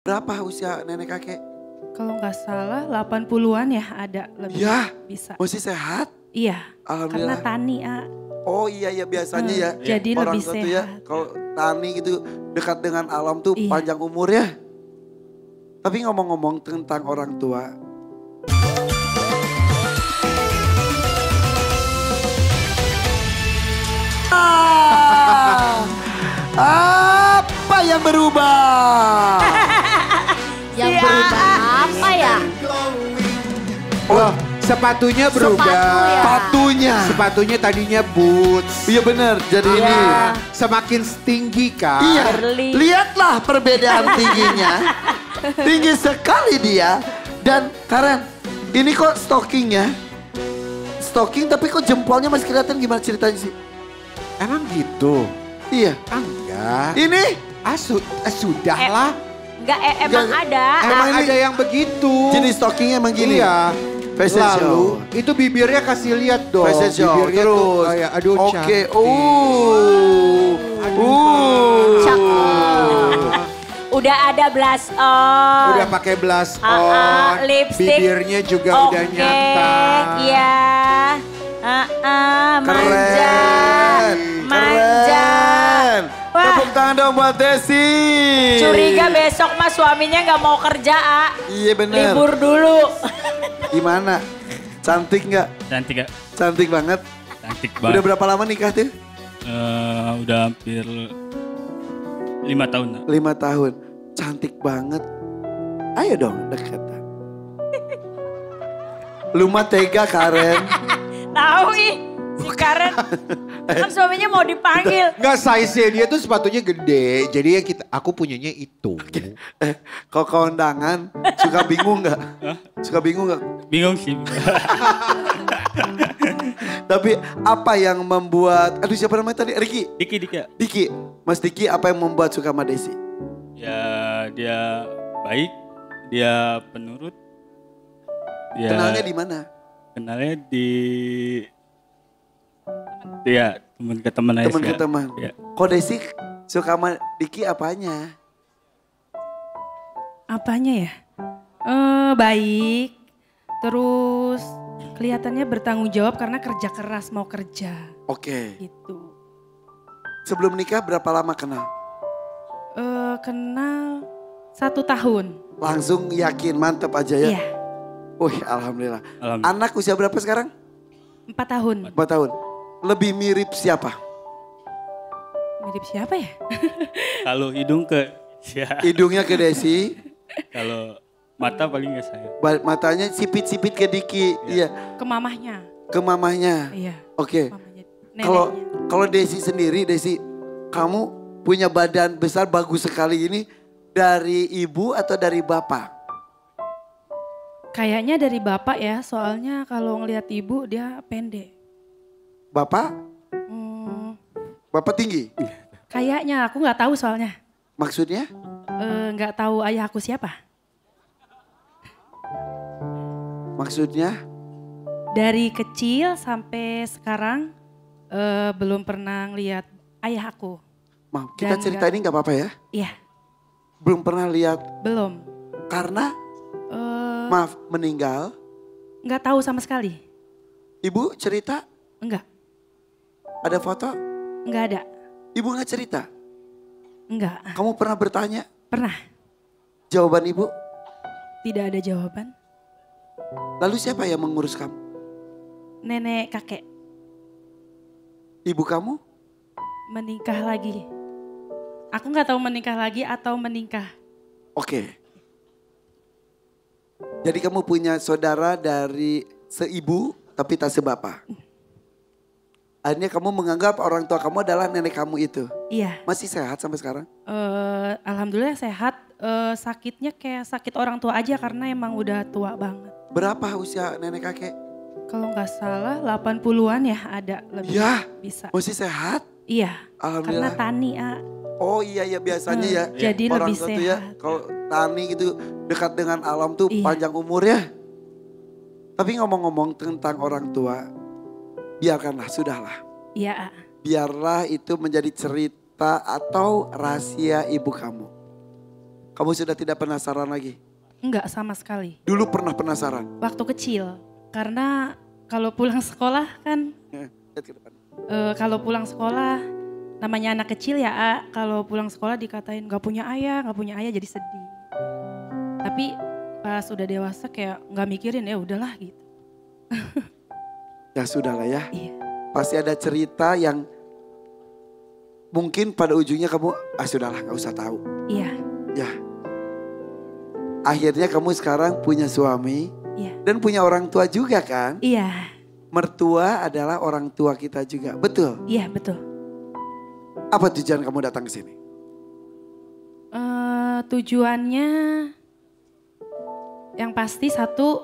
Berapa usia nenek kakek? Kalau nggak salah 80-an ya ada lebih Ya, bisa. masih sehat? Iya, karena Alhamdulillah. tani Oh iya biasanya ya. jadi Orang lebih tua tuh ya, sehat. kalau tani gitu dekat dengan alam tuh Iya. panjang umur ya. Tapi ngomong-ngomong tentang orang tua. Apa yang berubah? Yang berubah apa ya? Oh, sepatunya berubah. Sepatu ya. Sepatunya. Sepatunya tadinya boots. Iya benar, jadi ini. Semakin tinggi kan? Iya, Early. lihatlah perbedaan tingginya. Tinggi sekali dia. Dan Karen, ini kok stockingnya? Stocking tapi kok jempolnya masih kelihatan, gimana ceritanya sih? Emang gitu? Iya. Enggak. Ini? Sudahlah. Enggak, emang Enggak. ada. Emang ini- ada yang begitu. Jenis stockingnya emang gini? Iya. Fashion Lalu show. itu bibirnya kasih lihat dong. Fashion show, Bibirnya tuh terus. kayak aduh Oke, cantik. Udah ada blush on. Udah pakai blush on. Lipstick. Bibirnya juga udah Oke, nyata. iya. Manja. Keren. Manja. Keren. Wah. Tepuk tangan dong buat Desi. Curiga besok mas suaminya nggak mau kerja, Iya bener. libur dulu. Gimana? Cantik nggak? Cantik gak? Cantik banget. Cantik Udah banget. berapa lama nikah tuh? Udah hampir 5 tahun. Nak. 5 tahun. Cantik banget. Ayo dong deketan. Lu mah tega Karen. Tahu ih, si Karen kan suaminya mau dipanggil. Enggak, size-nya dia tuh sepatunya gede. Jadi yang aku punyanya itu. Kalau kondangan suka bingung nggak? Suka bingung nggak? Bingung sih. Tapi apa yang membuat, aduh siapa namanya tadi? Riki. Dikit ya. Diki. Mas Diki apa yang membuat suka sama Desi? Ya dia baik, dia penurut. Dia Kenalnya di mana? Kenalnya di ya teman ke teman aja. Teman sih, ke Kak. teman. Ya. Kok Desi suka sama Diki apanya? Apanya ya? Baik, terus kelihatannya bertanggung jawab karena kerja keras mau kerja Oke. gitu. Sebelum nikah berapa lama kenal? Kenal 1 tahun. Langsung yakin mantep aja ya? Iya, Wih alhamdulillah. Alhamdulillah. Anak usia berapa sekarang? 4 tahun. 4 tahun. Lebih mirip siapa? Mirip siapa ya? Kalau hidung ke ya. Hidungnya ke Desi, Kalau mata paling ke saya. matanya sipit-sipit ke Diki. Iya. Ke mamahnya. Ke mamahnya. Iya, Oke. mamanya. Kalau Neneknya. kalau Desi sendiri, Desi, kamu punya badan besar bagus sekali ini dari ibu atau dari bapak? Kayaknya dari bapak ya, soalnya kalau ngelihat ibu dia pendek. Bapak? Hmm, Bapak tinggi? kayaknya aku nggak tahu soalnya. Maksudnya? Nggak tahu ayah aku siapa. Maksudnya? Dari kecil sampai sekarang belum pernah lihat ayah aku. Maaf, kita Dan cerita ini nggak apa-apa ya? Iya, Belum pernah lihat belum. karena Eh, maaf meninggal. nggak tahu sama sekali. Ibu cerita Enggak, ada foto? nggak ada. Ibu nggak cerita. Enggak, Kamu pernah bertanya? pernah. Jawaban ibu? Tidak ada jawaban. Lalu siapa yang mengurus kamu? Nenek kakek Ibu kamu? menikah lagi. Aku nggak tahu menikah lagi atau menikah. Oke. Jadi kamu punya saudara dari seibu tapi tak sebapa. Akhirnya kamu menganggap orang tua kamu adalah nenek kamu itu. Iya, Masih sehat sampai sekarang? alhamdulillah sehat. Sakitnya kayak sakit orang tua aja karena emang udah tua banget. Berapa usia nenek kakek? Kalau nggak salah 80-an ya ada lebih Ya, bisa. masih sehat? Iya, karena Alhamdulillah. tani Oh iya biasanya ya. jadi Orang lebih tua tuh ya, sehat. kalau tani gitu dekat dengan alam tuh Iya. panjang umur ya. Tapi ngomong-ngomong tentang orang tua, biarkanlah, sudahlah. Iya, Biarlah itu menjadi cerita atau rahasia ibu kamu. Kamu sudah tidak penasaran lagi? Enggak sama sekali. Dulu pernah penasaran? Waktu kecil. Karena kalau pulang sekolah kan, Lihat ke depan. kalau pulang sekolah namanya anak kecil ya, kalau pulang sekolah dikatain gak punya ayah jadi sedih. Tapi pas udah dewasa kayak gak mikirin, ya udahlah gitu. Ya sudahlah ya. Iya. Pasti ada cerita yang mungkin pada ujungnya kamu, sudahlah gak usah tahu. Iya. Ya. Akhirnya kamu sekarang punya suami Iya. dan punya orang tua juga kan? Iya. Mertua adalah orang tua kita juga, betul? Iya betul. Apa tujuan kamu datang ke sini? Tujuannya yang pasti satu,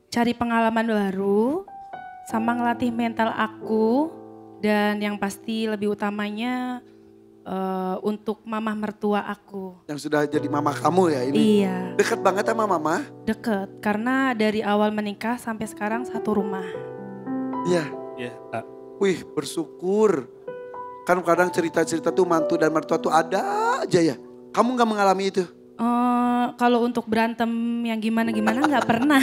cari pengalaman baru sama ngelatih mental aku, dan yang pasti lebih utamanya untuk mama mertua aku. Yang sudah jadi mama kamu ya ini? Iya, Dekat banget sama mama? deket karena dari awal menikah sampai sekarang satu rumah. Iya. Iya, Kak. Wih, bersyukur. Kan kadang cerita-cerita tuh mantu dan mertua tuh ada aja ya. Kamu gak mengalami itu? Kalau untuk berantem yang gimana-gimana nggak pernah.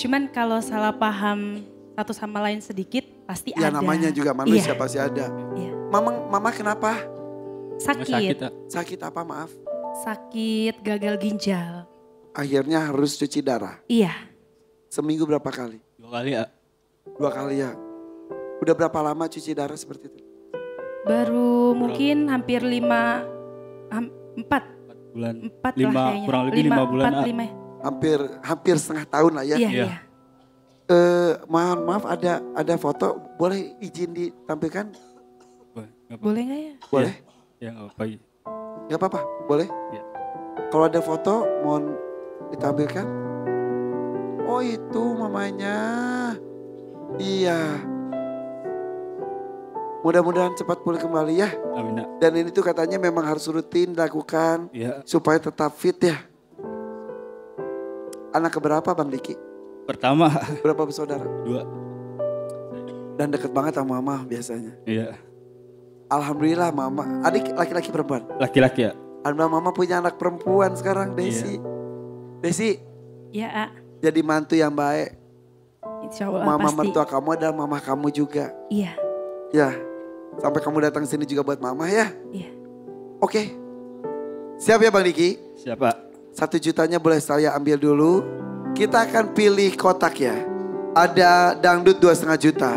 Cuman kalau salah paham satu sama lain sedikit pasti Ya ada. namanya juga manusia Iya, pasti ada. iya. Mama kenapa? Sakit, Kak. Sakit apa maaf? Sakit gagal ginjal. Akhirnya harus cuci darah. Iya. Seminggu berapa kali? 2 kali, Kak. 2 kali ya. Udah berapa lama cuci darah seperti itu? Baru mungkin hampir 4 4 bulan. 4 lah kayaknya. Kurang lebih 5 bulan, Kak. 5. Hampir setengah tahun lah ya. Iya, Iya. iya. Maaf ada foto, boleh izin ditampilkan? Boleh nggak ya? Boleh? Ya nggak apa-apa. Gak apa-apa, boleh? Iya. Kalau ada foto mohon ditampilkan. Oh itu mamanya. Iya. Mudah-mudahan cepat pulih kembali ya. Amin, Kak. Dan ini tuh katanya memang harus rutin dilakukan Iya. supaya tetap fit ya. Anak keberapa Bang Diki? Pertama, Berapa bersaudara? 2. Dan deket banget sama mama biasanya. Iya. Alhamdulillah mama. Adik laki-laki perempuan? Laki-laki ya. Alhamdulillah mama punya anak perempuan sekarang Desi. Desi Ya, jadi mantu yang baik. insya Allah Mama pasti. mertua kamu adalah mama kamu juga. Iya, Ya, sampai kamu datang sini juga buat mama ya. iya. Oke. Siap ya Bang Diki? Siapa? 1 jutanya boleh saya ambil dulu. Kita akan pilih kotak ya. Ada dangdut 2,5 juta.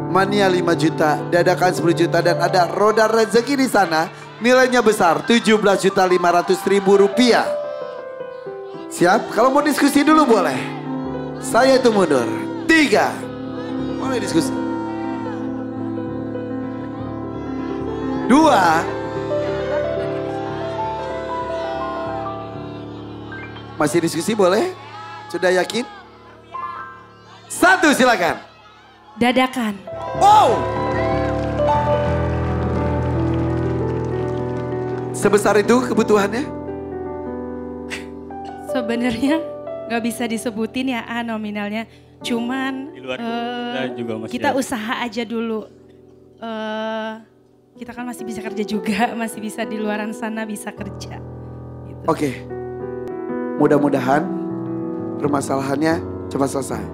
Mania 5 juta. Dadakan 10 juta. Dan ada roda rezeki di sana. Nilainya besar 17.500.000 rupiah. Siap? Kalau mau diskusi dulu boleh. Saya itu mundur. 3. Boleh diskusi. 2. Masih diskusi boleh? Sudah yakin? 1 silakan. Dadakan. Wow. Sebesar itu kebutuhannya? Sebenarnya nggak bisa disebutin ya nominalnya. Cuman Di luar kita juga masih kita ada. usaha aja dulu. Kita kan masih bisa kerja juga, masih bisa di luaran sana bisa kerja. Gitu. Oke. Mudah-mudahan permasalahannya cepat selesai.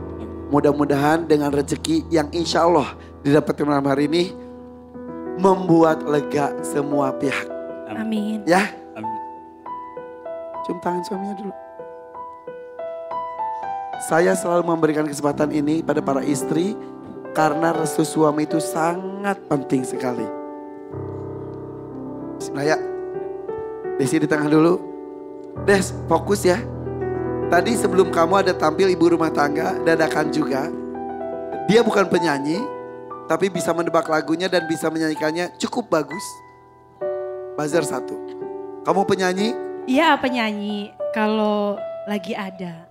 Mudah-mudahan dengan rezeki yang insya Allah didapatkan malam hari ini membuat lega semua pihak. Amin. Ya, Amin. cium tangan suaminya dulu. Saya selalu memberikan kesempatan ini pada para istri karena restu suami itu sangat penting sekali. Bismillah ya. Desi di tengah dulu. Des, fokus ya. Tadi sebelum kamu ada tampil ibu rumah tangga, dadakan juga. Dia bukan penyanyi, tapi bisa menebak lagunya dan bisa menyanyikannya cukup bagus. Buzzer 1. Kamu penyanyi? Iya penyanyi kalau lagi ada.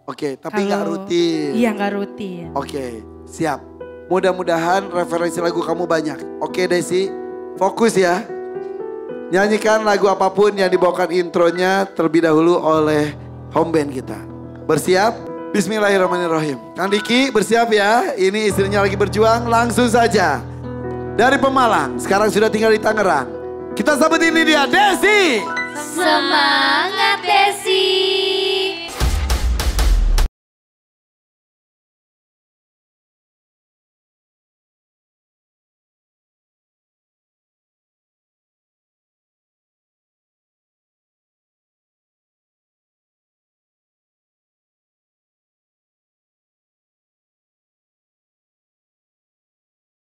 Oke, tapi nggak rutin. Iya nggak rutin. Oke, siap. Mudah-mudahan referensi lagu kamu banyak. Oke Desi, fokus ya. Nyanyikan lagu apapun yang dibawakan intronya terlebih dahulu oleh home band kita. Bersiap? Bismillahirrahmanirrahim. Kang Diki bersiap ya. Ini istrinya lagi berjuang, langsung saja. Dari Pemalang, sekarang sudah tinggal di Tangerang. Kita sambut ini dia, Desi. Semangat.